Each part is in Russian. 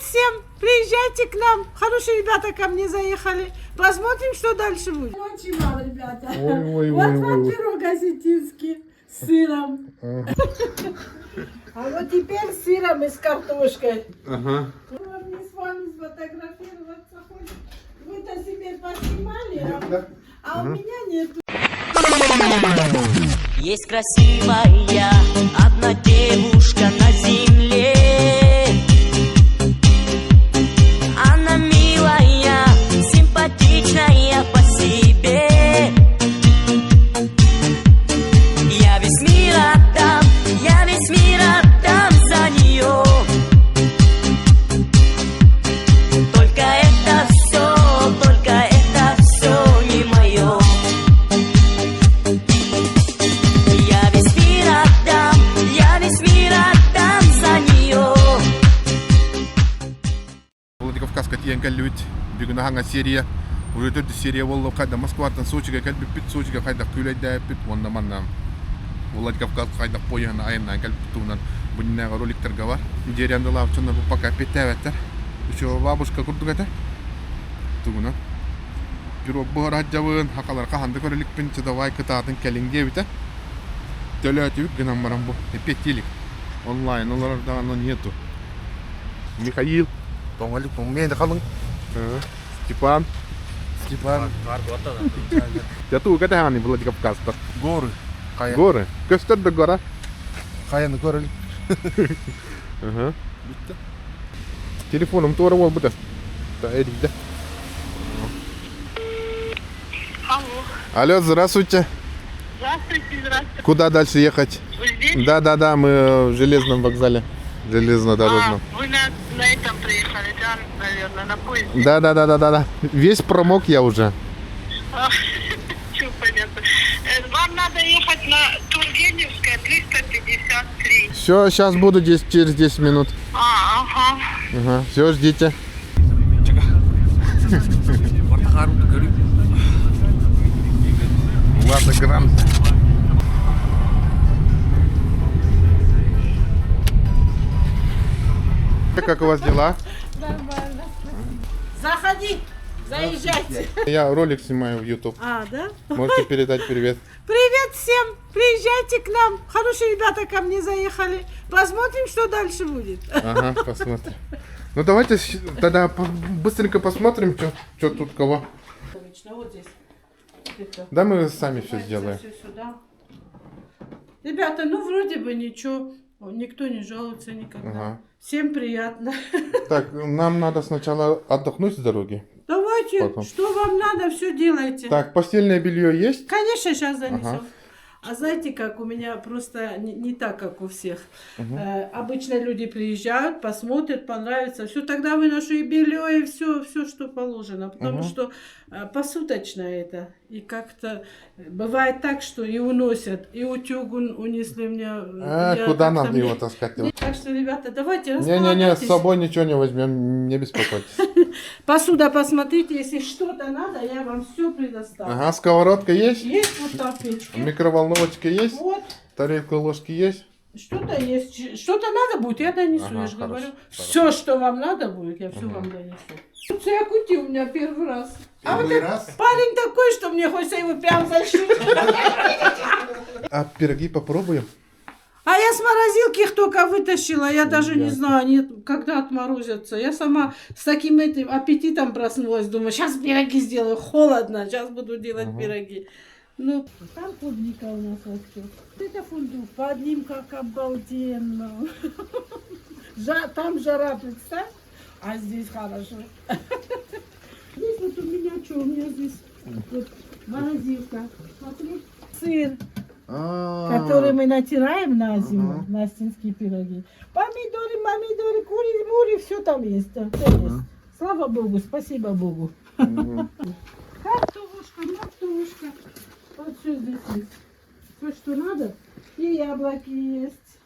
всем! Приезжайте к нам. Хорошие ребята ко мне заехали. Посмотрим, что дальше будет. Очень мало, ребята. Ой, Вот вам пирог осетинский с сыром. А вот теперь с сыром и с картошкой. Ага. Можно с вами сфотографироваться. Вы-то себе поснимали, а у меня нет. Есть красивая одна девушка на земле. Она милая, симпатичная по себе. Я весь мир отдам за нее. Только это все не мое. Я весь мир отдам за нее. Владикавказга тиен кәллүт бүгүн ханга серия уже төрт серия болду. Кайда Москвадан Сочига кәлбип бит, Сочига кайда күләйдә бит, онда манна Владикавказ кайда пояна айынан кәлбип туунан буннага роликтерге бар. Деренде лавчында бу пока петәвәттер. Еще бабушка курдугата. Тугуна. Бирок бу раҗабын хакалар каханды көрелик пинче давай кытатын кәлинге бите. Төлөтүк гынан барам бу. Петилик. Онлайн оларда аны нету. Михаил Тоңалик, мен де қалың. Степан. Я тут ката хани Владикавказда. Горы. Горы. Көстөрдө гора. Қаяны көрілік. Ага. Телефоном тура бол буде. Да, эдиде. Алло, здравствуйте. Здравствуйте. Куда дальше ехать? Вы здесь? Да, мы в железном вокзале. Железнодорожном. Вы на этом приехали, да, наверное, на поезде? Да. Весь промок я уже. Чё, понятно. Вам надо ехать на Тургеневская, 353. Все, сейчас буду через 10 минут. Ага, все, ждите. Ладно, грант. Как у вас дела? Нормально. Заходи, заезжайте. Я ролик снимаю в YouTube. А, да? Можете передать привет. Привет всем! Приезжайте к нам. Хорошие ребята ко мне заехали. Посмотрим, что дальше будет. Ага, посмотрим. Ну давайте тогда быстренько посмотрим, что тут кого. Вот здесь. Да, мы сами все сделаем. Все сюда. Ребята, ну вроде бы ничего. Никто не жалуется никогда. Ага. Всем приятно. Так, нам надо сначала отдохнуть с дороги. Давайте, Потом. что вам надо, все делайте. Так, постельное белье есть? Конечно, сейчас занесем. Ага. А знаете, как у меня просто не так, как у всех. Обычно люди приезжают, посмотрят, понравится. Все, тогда выношу и белье, и все, что положено. Потому что посуточно это. И как-то бывает так, что и уносят. И утюг унесли мне. Куда надо его таскать? Так что, ребята, давайте Не, располагайтесь. с собой ничего не возьмем, не беспокойтесь. Посуда посмотрите, если что-то надо, я вам все предоставлю. Ага, сковородка есть? Есть вот та печка. Микроволновочка есть? Вот. Тарелка, ложки есть? Что-то есть. Что-то надо будет, я донесу, Ага, я же хорошо, говорю. хорошо. Все, что вам надо будет, я все вам донесу. Тут я кути у меня первый раз. А вот этот парень такой, что мне хочется его прям защитить. А пироги попробуем? А я с морозилки их только вытащила, я даже не знаю, они когда отморозятся. Я сама с таким этим аппетитом проснулась, думаю, сейчас пироги сделаю, холодно, сейчас буду делать пироги. Ну, там клубника у нас растет. Это фундук, под ним как обалденно. Там жара, представь, а здесь хорошо. Здесь вот у меня что, у меня здесь вот морозилка, смотри, сыр. Который мы натираем на зиму, настинские пироги. Помидоры, кури, все там есть. Все есть. Слава Богу, спасибо Богу. Картошка. Вот все здесь есть. Все, что надо. И яблоки есть,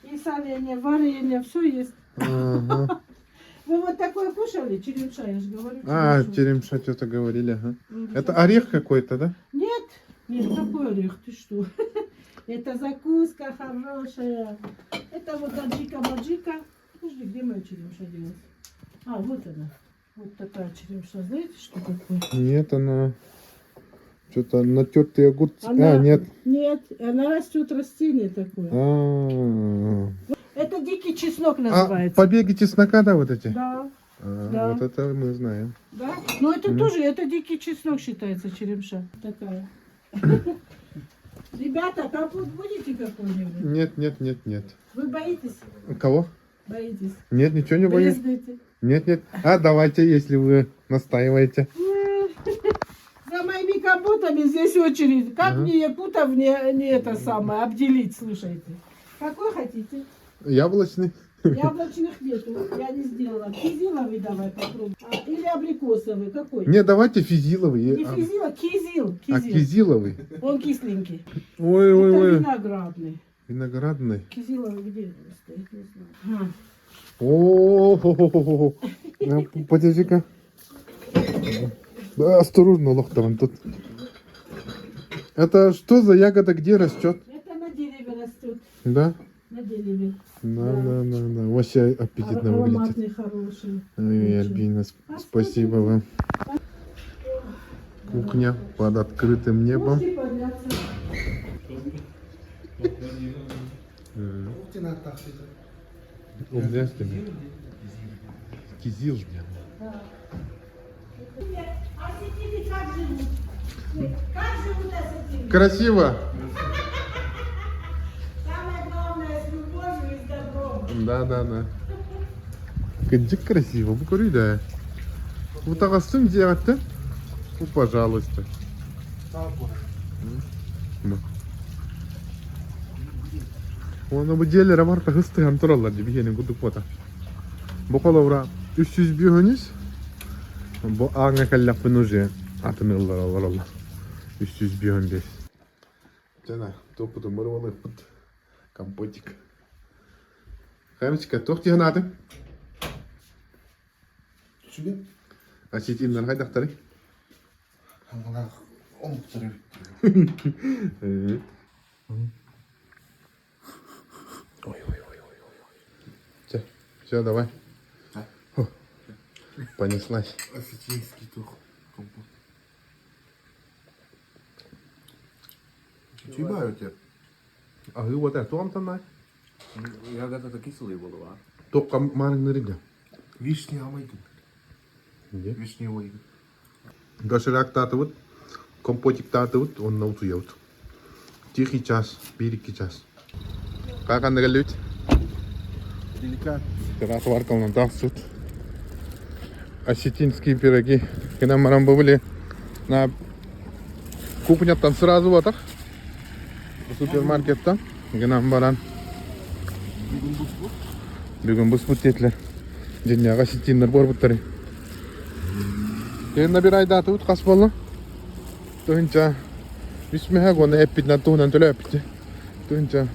и соленья, варенье, все есть. Вы вот такое кушали? Черемша, я же говорю. Черемша, что-то говорили. Ага. Это орех какой-то, да? Нет, какой орех, ты что? Это закуска хорошая. Это вот аджика-маджика. Подожди, где моя черемша делась? А, вот она. Вот такая черемша. Знаете, что такое? Нет, она... Что-то натертые огурцы. Она- А, нет. Нет, она растет растение такое. А, Это дикий чеснок а называется. побеги чеснока, да, вот эти? Да, А, Да. Вот это мы знаем. да. Но это тоже, это дикий чеснок считается, черемша. Такая. Ребята, компот будете какой-нибудь? Нет, нет, нет, нет. Вы боитесь? Кого? Боитесь? Нет, ничего не боюсь. Брезгуете? Нет, нет. А, давайте, если вы настаиваете. За моими компотами здесь очередь. Как мне якутов не это самое обделить, слушайте. Какой хотите? Яблочный. Яблочных нету, я не сделала. Кизиловый давай попробуем. Или абрикосовый, какой? Не, давайте физиловый. Не физила, кизил. А кизиловый. Он кисленький. Ой, Это ой, ой. виноградный. Виноградный. Кизиловый где стоит, не знаю. О, подожди-ка. Да, осторожно, лохтован тут. Это что за ягода, где растет? Это на дереве растет. Да? На дереве. Да. Вообще аппетитно выглядит. Ароматный, хороший. Ой, Очень. Альбина, спасибо вам. Кухня под открытым небом. Можете подняться. Кизил. Осетины как живут? Как живут осетины? Красиво. Самое главное, с любовью и с добром. Да. Где красиво, буквально, да. Вот так сын делать-то? Ну, пожалуйста. Оны bu jelere var da hıstığan turallar diye bir guduk bota. Bu kolavra 300 biyoniz. Bu ağına kallafın ucu. Atınırlar Allah. 300 biyon des. Cana, topudu mırvalı put. Компотик. Хамичка, тохти ханады. Шүгэ? Осетиннен хайдақтары. Хамгала омуктары. Ой. Все, давай. Фу. Понеслась. Осетинский тух. Компот. Чебаю тебе. А вы вот это том там? Ягода кислый был, а? Только маринеринга. Вишня амайдын. Не? Вишневый. Доширак татывыт, компотик татывыт, он на утуявыт. Тихий час, береги час. Как она галют? Деликат. Раз варкал на дахсут. Осетинские пироги. Когда мы были на кухне, там сразу вот так. В супермаркетта. Когда мы баран. Бүгін бұс бұт етілер. Женяға осетинлер бар бұттары. Енді бір айда атып қас болы. Түйінча. Бісмеға көні әппетінен туғынан төлі әппетті. Түйінча.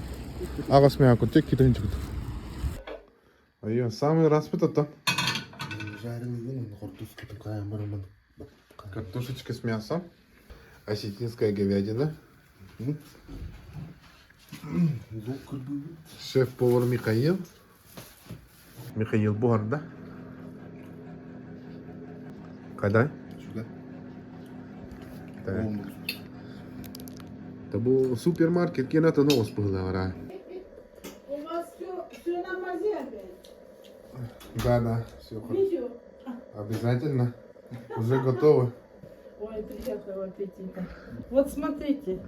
Ағасмеға көні тек кетігінші күті. Айо, самый распыт это. Жареный вин, картошка такая, барабан. Картошечка с мясом. Осетинская говядина. Лук кырбый. Шеф-повар Михаил. Михаил Бугар, да? Қайдай? Шүгэ? Так. Это был супермаркет, кино-то новос было, ара. У вас все на мазе опять? Да, все Видео? обязательно. Уже готово. Ой, приятного аппетита. Вот смотрите,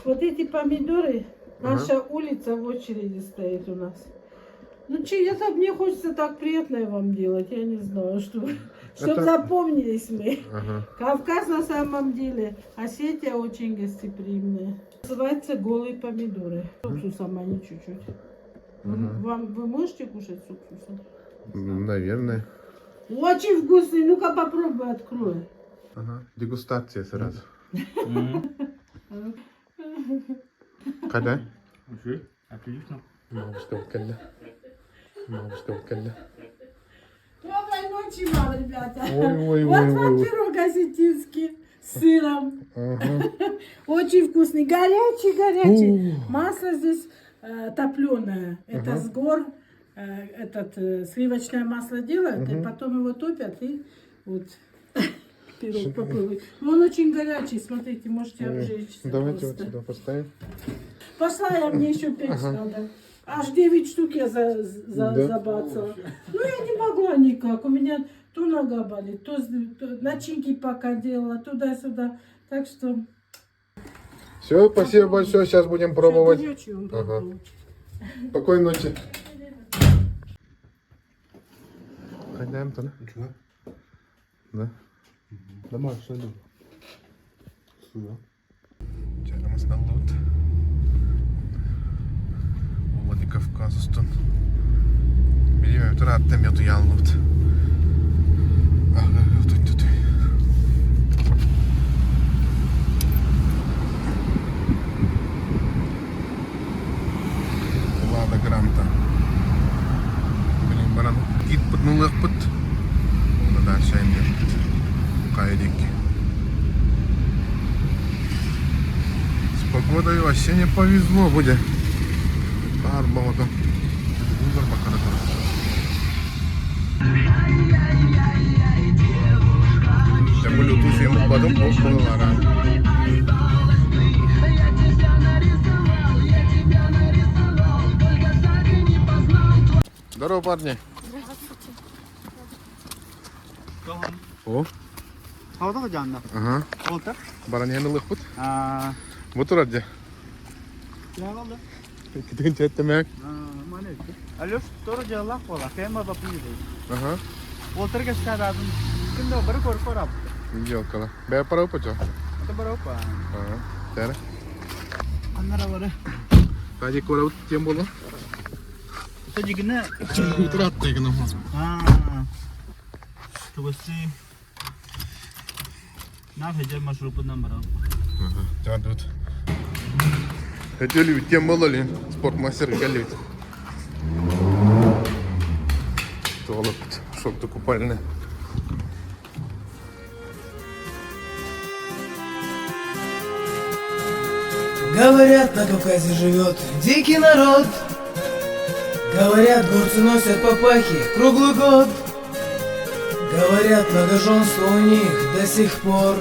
вот эти помидоры, наша улица в очереди стоит у нас. Ну, это мне хочется так приятное вам делать, я не знаю, чтобы Это- запомнились мы. Ага. Кавказ на самом деле, Осетия очень гостеприимная. Называется голые помидоры. С уксусом они чуть-чуть. Вы можете кушать с уксусом? Наверное. Очень вкусный, ну-ка попробуй, открой. Ага. Дегустация сразу. Когда? Отлично. Мамушка вкалля. Мамушка вкалля. Доброй ночи вам, ребята. Ой. Вот вам пирог осетинский с сыром. Ага. Очень вкусный, горячий. Масло здесь топленое. Это с гор сливочное масло делают, и потом его топят, и вот пирог попробуй. Он очень горячий, смотрите, можете обжечься. Давайте вот просто. сюда поставим. Пошла я, мне еще печь надо. Аж 9 штук я забацала. Ну, я не могла никак. У меня то нога болит, то начинки пока делала, туда-сюда. Так что... Все, спасибо большое, сейчас будем пробовать. Горячий он Ага. попробует. Спокойной ночи. Қайдамын тұны? Ничего. Да. Дома, что ли? Суя. Чайымыз қалды. Владикавказ ұстын. Білемем, тұр аттым ету ялынды. Лада Гранта. Блин, баран кит пытнылық пыт. Оны дальше айнер. Кайдик. С погодой вообще не повезло будет. Бар баладан. Улдар бакара тұрып. Я Bluetooth ему потом полпылара. Здорово, парни. О, Oldu mu canlı? ага. Oldu. Баран янылық бұт. Bu Бұтыр әдде. ne oldu? Кетеген чәттемек. Mana işte. Alo, doğru cevap ola. Kema bakıyor değil. Ага. Oldu ki sen adın. Şimdi o bir korku rap. Елкала. Бәй пара ұпача. Ata berapa? Ага. Тәрі. Anlara var. Қажи кора ұт тем болу. Itu juga ne? Бұтыр атты екен ома. Tuh sih. Nah, hajar masrupun berapa? Ага. Жады ұт. Хотели ведь тем болу ли? Спортмастер кәлі ведь. Толы бұт. Шокты купальный. Говорят, на Кавказе живет дикий народ. Говорят, горцы носят папахи круглый год. Говорят, многоженство у них до сих пор.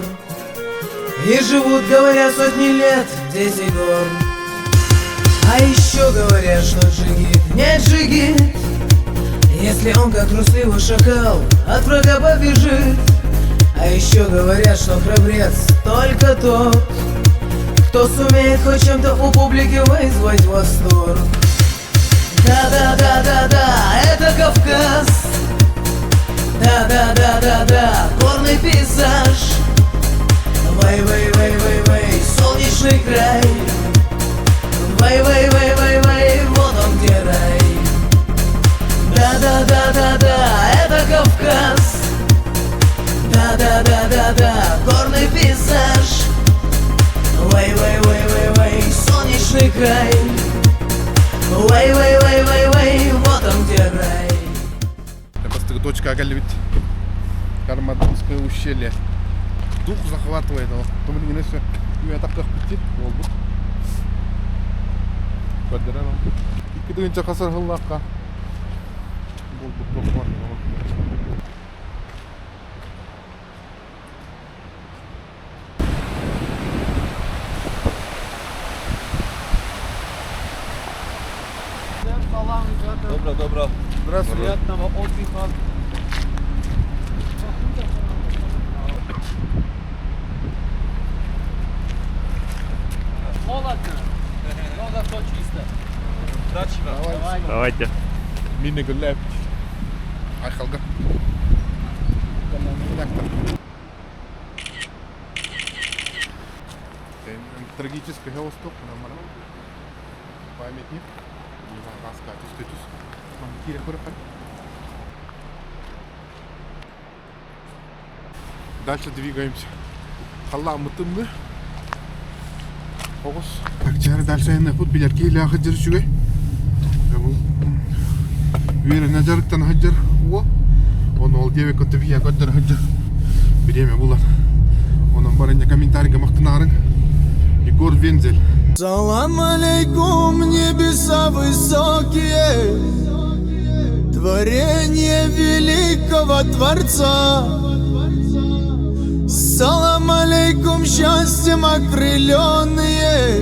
И живут, говорят, сотни лет, 10 гор. А еще говорят, что джигит не джигит, если он как трусливый шакал от врага побежит. А еще говорят, что храбрец только тот, кто сумеет хоть чем-то у публики вызвать восторг. Да-да-да-да-да, это Кавказ. Да-да-да-да-да, горный пейзаж. Вай-вай-вай-вай-вай, солнечный край. Вай-вай-вай-вай-вай, вот он где рай. Да-да-да-да-да, это Кавказ. Да-да-да-да-да, горный пейзаж. Вай-вай-вай-вай-вай, солнечный край. Вай-вай-вай-вай-вай, вот он где рай. Просто точка кәлі бит. Кармадонское ущелье. Дух захватывает его. Думаю, не все. Я так как пути. Олду. Поддержал. И когда инча хасар хыллакка. Олду топмар. Добро. Здравствуйте. Приятного отдыха. Холодно. Но зато чисто. Удачи. Давайте. Мини гуляем. Айхалга. Трагический галстук на мороз. Памятник. Дальше двигаемся. Халла мытымны. Оғыз. Жары дальше айны бұд білерге илі ақы жыр жүгей. Веріне жарықтан хаджар. Оны ол деве көтті бия көттір хаджар. Біреме бұлар. Оның барынca комментарийге мақтынарың. Егор Вензель. Салам алейкум, небеса высокие. Творение великого Творца. Салам алейкум, счастьем окрыленные,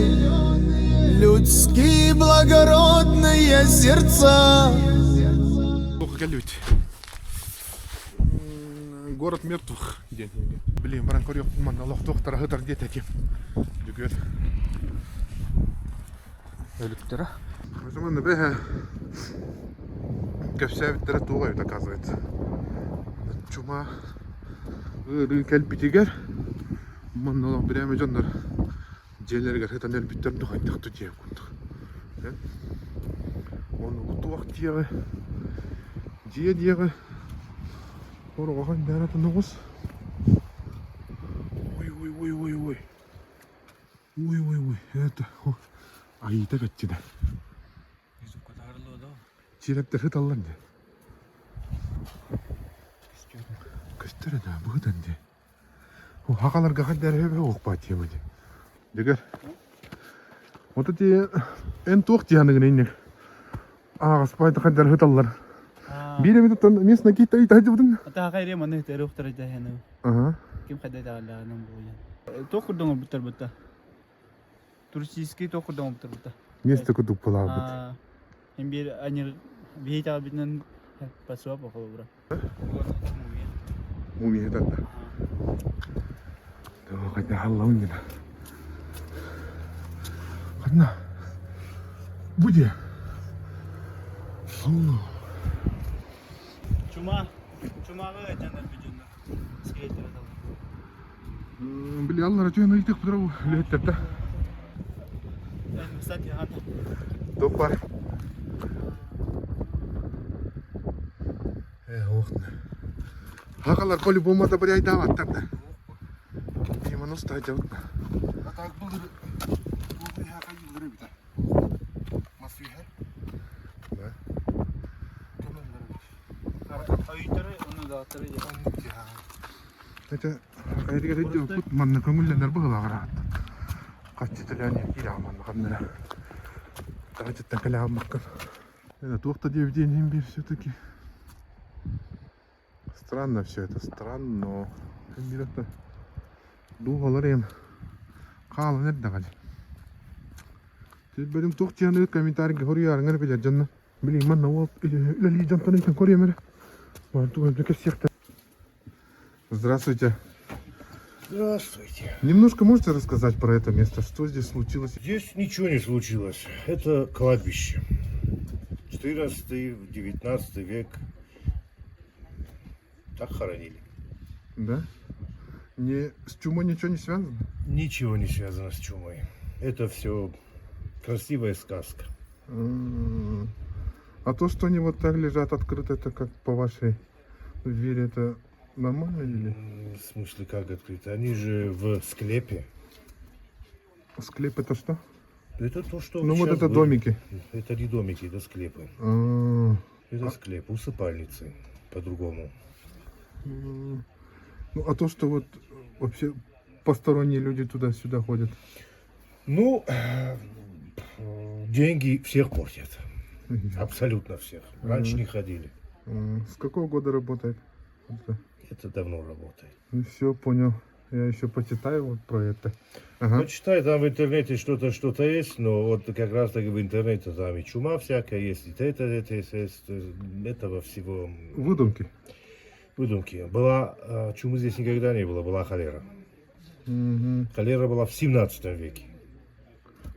людские благородные сердца. Плохо галють. Город мертвых. День. Блин, баран корёк, ман, Аллах доктора гытар дет этим. Дүгөр. Өлүктөр. Заманны бе. Кепсевиттер тугайт, оказывается. Чума. Рын кэлбитигер. Ман Аллах береме жандар. Жерлерге хетан элбиттер дугайдык тутеп кундук. Оны утуак тиеги. Жие диеги. Ороган бәрәті нұғыз. Ой. Это... Айта кәттеді. Чиректер хыт аллан де. Көстері да бұғыдан де. Хақаларға қандары өбе оқпа темі де. Дегер. Оты де... Ән тоқ дияныгын әйнек. Ағас байды қандары хыт аллар. Бире ми тут местно какие-то и так будем. Ата хайре маны терох тарайда хәне. Ага. Ким хәдә дәгалларның буен. Токурдан бутар. Туристический токурдан бутар. Место куда плавать. Hem bir anir bir tabinin paswa pa ko bro. Мумия да. Да, хотя халлаун да. Одна. Буди. Чумага жандар биҗүннәр. Скейтер да. Били Алла рачуна итек пудрау леттер. Кстати, хата. Топар. Охна. Хакалар коли бомада бери айдап аттарды. Иман устайт жабытна. Так булыр. Бу яка югыра бит. Масыйха. Да. Айтыры уны да атыры. Это айдыга дэдэ кут манна көңүллөнөр быгылагара. Качтыланы кираман камера. Тачыттан калам маккан. Это тохта девден бир всё-таки. Странно все это, странно, но это дугалар ем калын эрдагал. Сиз бөлүм токтияны комментарийге көрүярыңар биле жанна. Билейм манна ол лали жантаны икен көрөмөр. Барту эмнеке сыякта. Здравствуйте. Здравствуйте. Немножко можете рассказать про это место, что здесь случилось? Здесь ничего не случилось. Это кладбище. 14-19 век. Так хоронили. Да? Не, с чумой ничего не связано? Ничего не связано с чумой. Это все красивая сказка. А то, что они вот так лежат открыто, это как по вашей вере, это нормально или? В смысле, как открыто? Они же в склепе. Склеп это что? Это то, что... Ну вот сейчас это было. домики. Это не домики, это склепы. Это склеп, усыпальницы, по-другому. Ну а то, что вот вообще посторонние люди туда-сюда ходят? Ну, деньги всех портят. Абсолютно всех. Раньше не ходили. С какого года работает? Это давно работает. Ну все, понял. Я еще почитаю вот про это. Ага. Почитай, там в интернете что-то есть, но вот как раз таки в интернете там и чума всякая есть, и это есть, этого всего... Выдумки. Выдумки. Была, чумы здесь никогда не было, была холера. Холера была в 17 веке.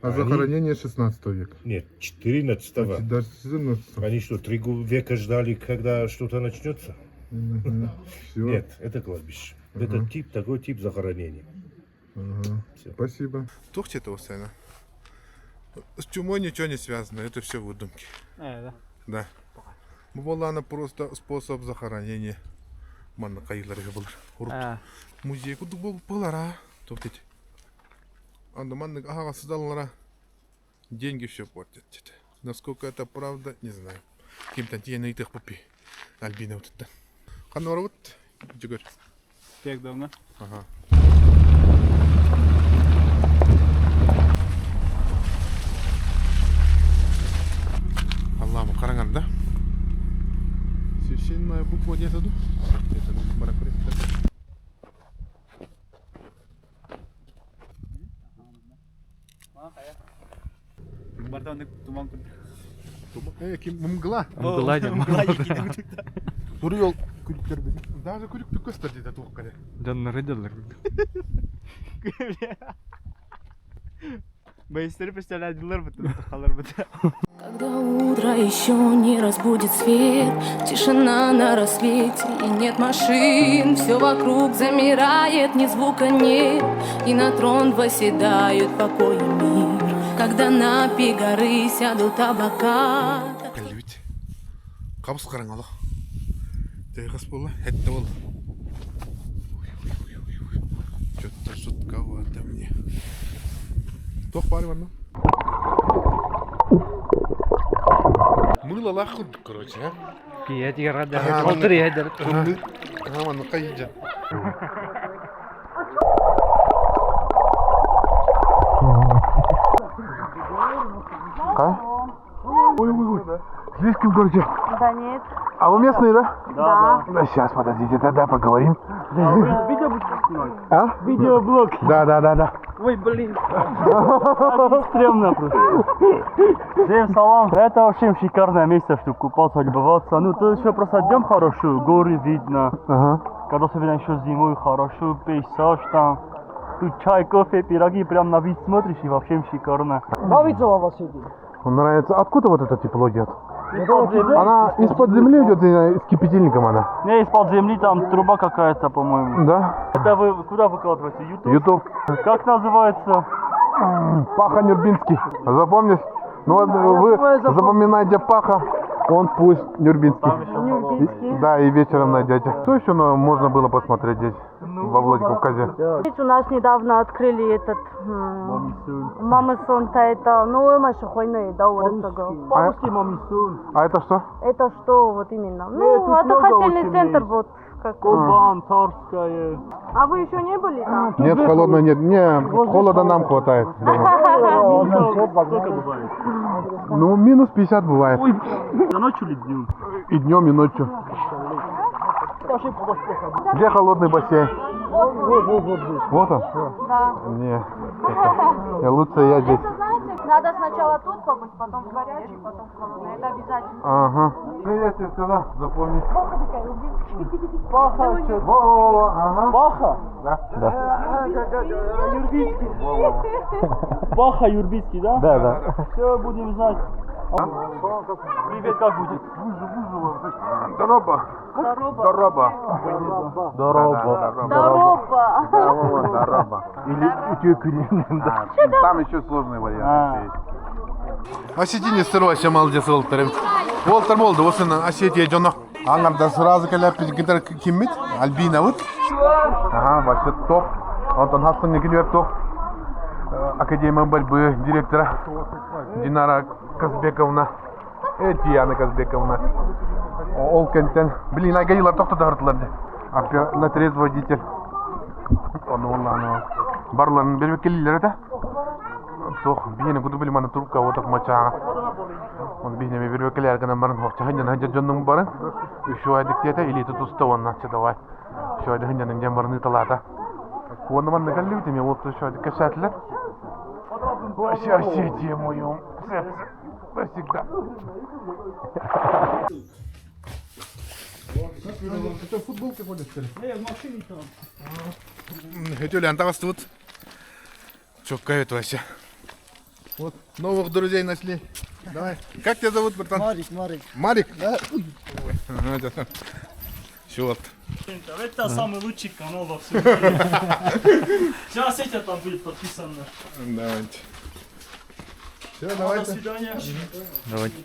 А захоронение 16 века? Нет, 14-го. Даже 17. Они что, 3 века ждали, когда что-то начнется? Все. Нет, это кладбище. Это тип, такой тип захоронения. Всё. Спасибо. Тухте это Усена. С чумой ничего не связано, это все выдумки. Да. Да. Была она просто способ захоронения. Манна кайыларга булар. Музей куду булара. Топтить. Анда манна ага создалара. Деньги все портят. Насколько это правда, не знаю. Кем-то тени их попи. Альбина вот это. Ханвар вот. Джигар. Тек давно. Ага. Аллахым қараңар да. Священная буква где-то тут. Где-то тут баракурит. Бартан туман. Мгла. Бурый күліктер біздің. Даже күлік түккөстер дейді тоққаде. Жаннары жалар. Бейстері представляют бітті, қалар бітті. Когда утро еще не разбудит свет, тишина на рассвете и нет машин, все вокруг замирает, ни звука нет, и на трон восседают покой и мир. Когда на пик горы сядут облака. Кәлбет. Қабыс қараңалы. Тайғас болы, әтті бол. Что-то жутковато мне. Тоқ бары бар, ну? Мыло лақын, короче, а? Киет ярада. Отыр ядер. Аман, қайыджа. Ой. Слишком, короче. Да нет. А вы местные, да? Да. Да, сейчас, подождите, тогда поговорим. Видео будешь снимать? А? Видеоблог. Да. Ой, блин. Стремно просто. Всем салам. Это вообще шикарное место, чтобы купаться, любоваться. Ну, тут еще просто днем хорошо, горы видно. Ага. Когда особенно еще зимой хорошо, пейзаж там. Тут чай, кофе, пироги, прям на вид смотришь и вообще шикарно. Нравится вам Василий? Нравится. Откуда вот эта тепло идет? Она из-под земли идет или с кипятильником она? Не, из-под земли там труба какая-то, по-моему. Да. Это вы куда выкладываете? YouTube? YouTube. Как называется? Паха Нюрбинский. Запомнишь? Ну вот вы запоминайте Паха, он пусть Нюрбинский. Да, и вечером найдете. Что еще можно было посмотреть здесь, во Владикавказе? У нас недавно открыли этот Мамысон, это, ну, мы еще хуйной, да, По-русски Мамисун. А это что? Это что вот именно? тут Ну, много отдыхательный очень центр есть. вот. Как... Кубан, Тарская. А вы еще не были там? Нет, холодно нет. Не, холода нам хватает. Сколько бывает? Ну, минус 50 бывает. Ой, за ночью или днем? И днем, и ночью. Где холодный бассейн? Вот он? Да. Не. Лучше я здесь. Это знаете, надо сначала тут побыть, потом в горячий, потом в холодный. Это обязательно. Ага. Ну, я тебе сказал, запомни. Паха, Во-во-во, ага. Паха? Да. Юрбицкий. Паха Юрбицкий, да? Да. Все, будем знать. Привет, как будет? Дороба. Дороба. Или утекурин. Там еще сложные варианты есть. Осетине сырой, молодец, Волтерем. Волтер молды, вот Осетия Джона. Аңарда сразу кәләп гитар киммит, Альбина вот. Ага, вообще топ. Вот он хастан никелер топ. Академия борьбы директора Динара Казбековна. Диана Казбековна. Ол кенттен. Блин, айгайлар тоқтады артыларды. На трез водитель. Оны барларын бербек келелер да. Тоқ бейіне күді білім аны трубка отық мачаға. Оны бейіне бербек келелер кінен барын хоқча хынжан хынжан жонның барын. Үш айдық деді, илеті тұсты оны ақча давай. Үш айдық хынжанның жан барын ұталады. Оны маңны кәлі өтеме, олты үш айдық кәшәтілер. Вообще Осетия в моем сердце. Навсегда. Ты что, в футболке ходишь, что ли? Не, в машине там. Юля, вас тут. Чё кают вообще? Вот, новых друзей нашли. Давай. Как тебя зовут, братан? Марик. Марик? Да. Чёрт. Это самый лучший канал во всем мире. Сейчас эти там будет подписано. Давайте. Все, До давайте. свидания. Давайте.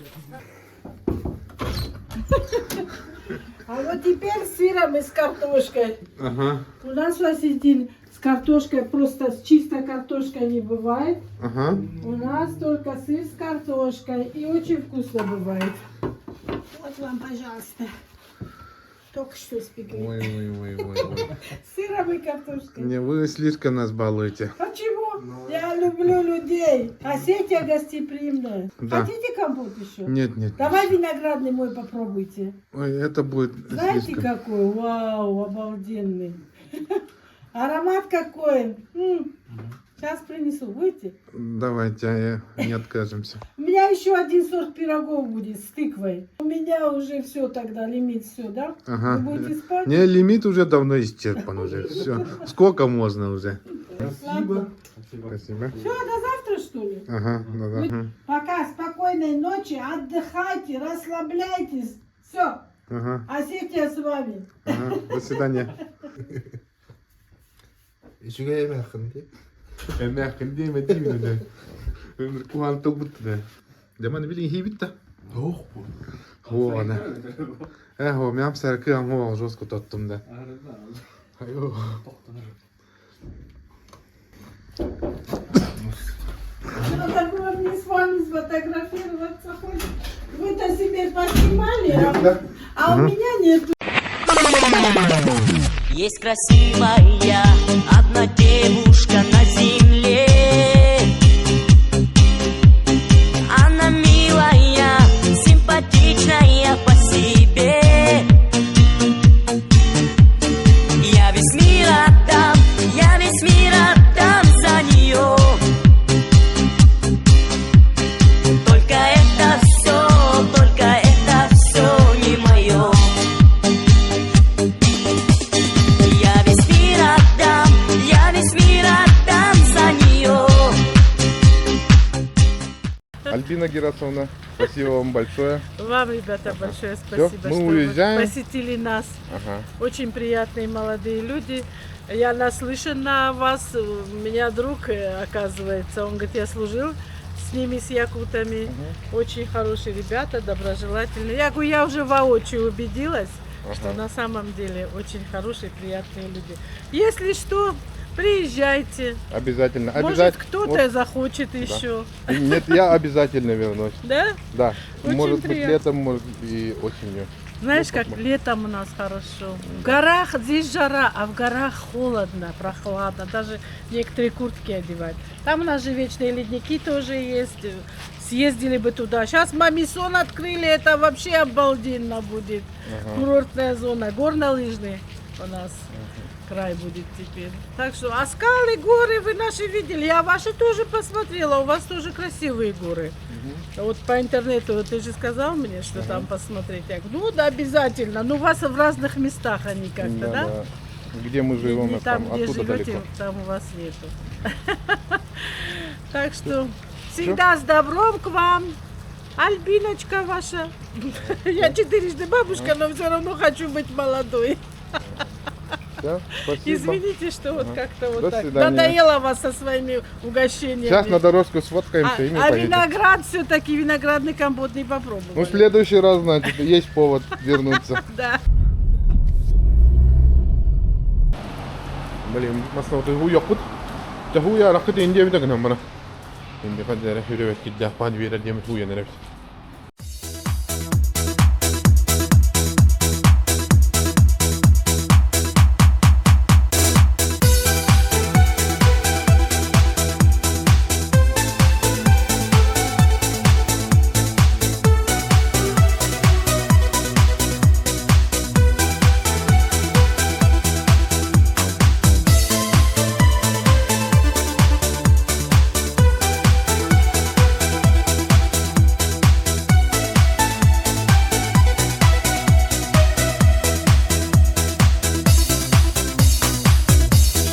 А вот теперь с сыром и с картошкой. Ага. У нас в Осетии с картошкой, просто с чистой картошкой не бывает. Ага. У нас только сыр с картошкой. И очень вкусно бывает. Вот вам, пожалуйста. Только что спекли. Ой. С сыром и картошкой. Не, вы слишком нас балуете. Почему? Я люблю людей. Осетия гостеприимная. Да. Хотите компот еще? Нет, нет. Давай виноградный мой попробуйте. Ой, это будет Знаете слишком. какой? Вау, обалденный. Аромат какой. Сейчас принесу. Будете? Давайте, не откажемся. У меня еще один сорт пирогов будет с тыквой. У меня уже все тогда, лимит все, да? Ага. Вы будете спать? Не, лимит уже давно исчерпан уже. Все. Сколько можно уже? Спасибо. Спасибо. Все, до завтра, что ли? Ага, да. Пока, спокойной ночи, отдыхайте, расслабляйтесь. Все, Ага, Осетия с вами. ага. До свидания. Üçüge yemek yakındı. Эмяхын дейме дейме да. Өмір куантыл бұтты да. Жаман билин хейбит да. Yok bu. О, ана. О, мен сәркі аңы жосқа тоттым да. Айо. Ну, так мне с вами сфотографироваться хочет. Вы-то себе поснимали, а у меня нету. Есть красивая одна девушка на земле. Она милая, симпатичная по себе. Я весь мир отдам за нее. Только это все не мое. Я весь мир отдам за нее. Альбина Герасовна, спасибо вам большое. Вам, ребята, большое спасибо, мы что уезжаем. вы посетили нас. Ага. Очень приятные молодые люди. Я наслышана о вас. У меня друг, оказывается, он говорит, я служил с ними, с якутами. Очень хорошие ребята, доброжелательные. Я говорю, я уже воочию убедилась, что на самом деле очень хорошие, приятные люди. Если что, приезжайте. Обязательно. Может, кто-то захочет еще. Нет, я обязательно вернусь. Да? Да. Очень Может быть приятно. летом, может и осенью. Знаешь, как летом у нас хорошо. В горах здесь жара, а в горах холодно, прохладно. Даже некоторые куртки одевают. Там у нас же вечные ледники тоже есть. Съездили бы туда. Сейчас Мамисон открыли, это вообще обалденно будет. Курортная зона, горнолыжный у нас край будет теперь. Так что, а скалы, горы вы наши видели. Я ваши тоже посмотрела. У вас тоже красивые горы. Вот по интернету ты же сказал мне, что там посмотреть. Я говорю, ну да, обязательно. Но у вас в разных местах они как-то, да? Где мы живем, Не там, где оттуда живете, далеко. там у вас нету. Так что всегда с добром к вам. Альбиночка ваша. Я четырежды бабушка, но все равно хочу быть молодой. Да, спасибо. Извините, что вот как-то вот До так. свидания. Надоело вас со своими угощениями. Сейчас на дорожку сфоткаемся и мы А поедем. виноград все-таки, виноградный компот не попробовали. Ну, в следующий раз, значит, есть повод вернуться. Да. Блин, масноты уёхпут. Тахуя рахты инде битак намана. Инде кадера хюревет кидда падвира демет хуя нерев.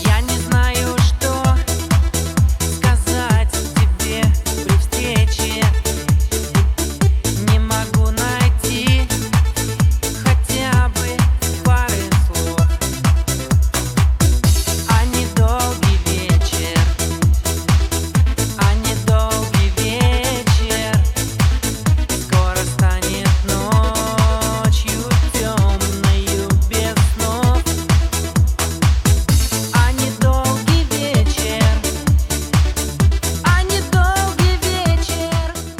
Я не знаю, что сказать тебе при встрече. Не могу найти хотя бы пары слов. А недолгий вечер, скоро станет ночью темною без снов. А недолгий вечер.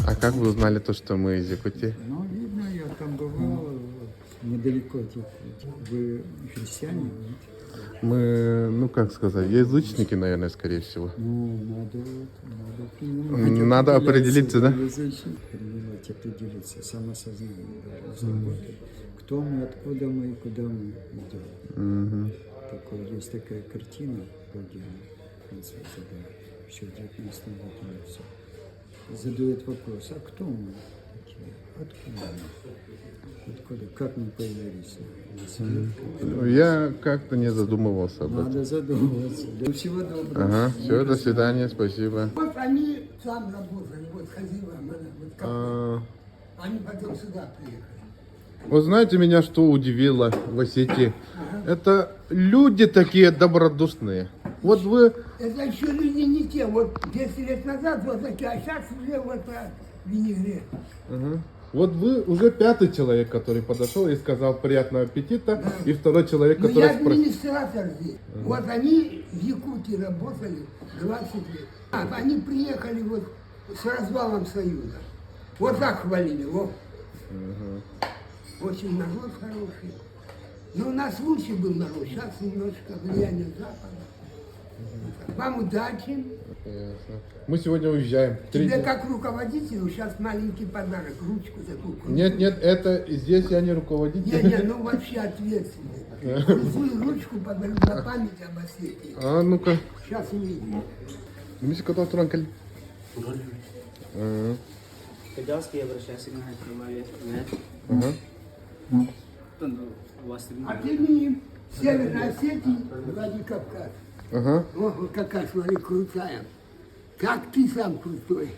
А как вы узнали то, что мы из Якутии? Ну, видно, я там бывал, вот, недалеко от Вы христиане? Нет? Мы, ну как сказать, язычники, наверное, скорее всего. Ну, надо принимать. Надо определиться, да? Принимать, определиться, самосознание заработать. Кто мы, откуда мы и куда мы идем. Есть такая картина Гогена, Француз задает, еще в 19 веке все. Задает вопрос, а кто мы такие? Откуда мы? Откуда? Как мы появились на свет? Я как-то не задумывался об этом. Надо задумываться. Да, всего доброго. Ага, все, до свидания, спасибо. Вот они там работали, вот Хазива, вот как они потом сюда приехали. Вы знаете, меня что удивило в Осетии? Это люди такие добродушные. Вот вы... Это еще люди не те. Вот 10 лет назад вот такие, а сейчас уже вот винегрет. Вот вы уже 5-й человек, который подошел и сказал приятного аппетита, и 2-й человек, Но который я администратор здесь. Вот они в Якутии работали 20 лет. Они приехали вот с развалом Союза. Вот так хвалили. Вот. Очень народ хороший. Но у нас лучше был народ. Сейчас немножко влияние Запада. Вам удачи. Ясно. Мы сегодня уезжаем. Тебе как руководителю сейчас маленький подарок, ручку такую. Нет, это здесь я не руководитель. Не, ну вообще ответственный. Крутую ручку подарю на память об Осетии. А ну-ка. Сейчас увидим. Миссия котов транкаль. А ты не Северной Осетии, Владикавказ. Вот какая, смотри, крутая. Как ты сам крутой.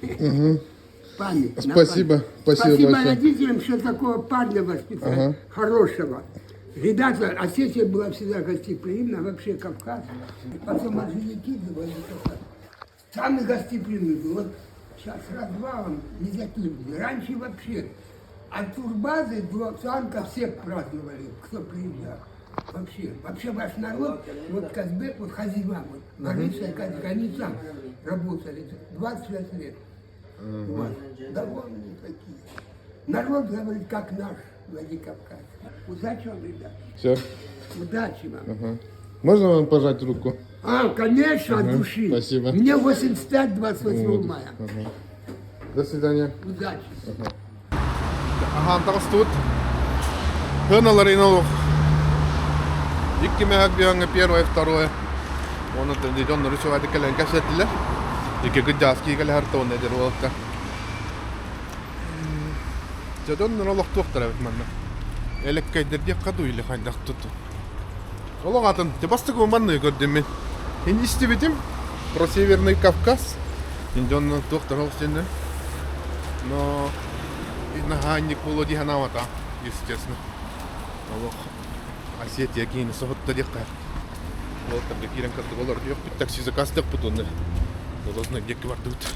Память. Спасибо. Спасибо большое. родителям, что такого парня воспитали, хорошего. Ребята, Осетия была всегда гостеприимна, вообще Кавказ. Потом Орджоникидзе, Владикавказ. Самый гостеприимный был. Вот сейчас развалом не такие были. Раньше вообще от турбазы до Цанка всех праздновали, кто приезжал. Вообще ваш народ, вот Казбек, вот Хазива, вот Мариса и Казбек, они там работали 25 лет. Вот. Довольные такие. Народ говорит, как наш Владикавказ. Удачи вам, ребят. Все. Удачи вам. Можно вам пожать руку? Конечно, от души. Спасибо. Мне 85, 28 мая. До свидания. Удачи. Антарс тут. Хыналарин Икки мehag первое, второе. Он это идёт на русское кален кассетля. Икки гудяски кале хартоне дерволка. Жадон нолох тоқтарабит манна. Элеккайдерде каду или хайдак туту. Ологатын тебастыгы манны көрдүм. Ин истебитим про Северный Кавказ. Индон тоқтарал сенде. Но наханник было диханавата, естественно. Олох Осетия кейін соғытты деққа. Олтарға керен қырды олар жоқ, такси заказ деп бұд оны. Олазына кекі барды бұд.